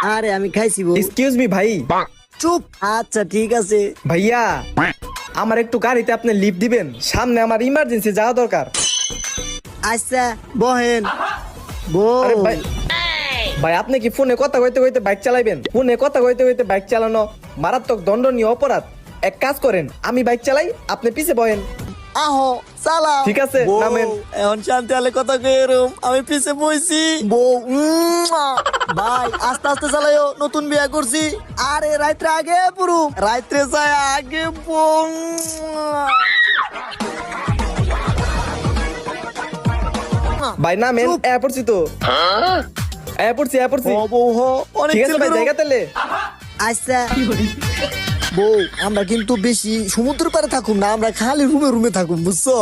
আরে আমি খাইছি বউ। এক্সকিউজ মি ভাই। চুপ। আচ্ছা ঠিক আছে। ভাইয়া আমার একটু গাড়িতে আপনি লিফট দিবেন, সামনে আমার ইমার্জেন্সি যাওয়া দরকার। আচ্ছা বহেন বউ। আরে ভাই, ভাই আপনি কি ফোনে কথা কইতে কইতে বাইক চালাইবেন? ফোনে কথা কইতে কইতে বাইক চালানো মারাত্মক দণ্ডনীয় অপরাধ। এক কাজ করেন, আমি বাইক চালাই, আপনি পিছে বহেন। আহো চালাও। ঠিক আছে, বউ, নামেন। এখন শান্তি হলে কথা কইরম, আমি পিছে বইছি। বউ ভাই আস্তে আস্তে চালাইও, নতুন বিয়া করছি। আরে রাত্রে আগে পুরু, রাত্রে যায় আগে বউ। ভাই নামেন, চুপ। এ পড়ছি তো। এ পড়ছি। ও বউ হো, অনেক ঠিক আছে চিল ভাই, করো। জায়গা তেলে। আচ্ছা বউ, আমরা কিন্তু বেশি সমুদ্র পারে থাকুম না, আমরা খালি রুমে রুমে থাকুম, বুঝছো?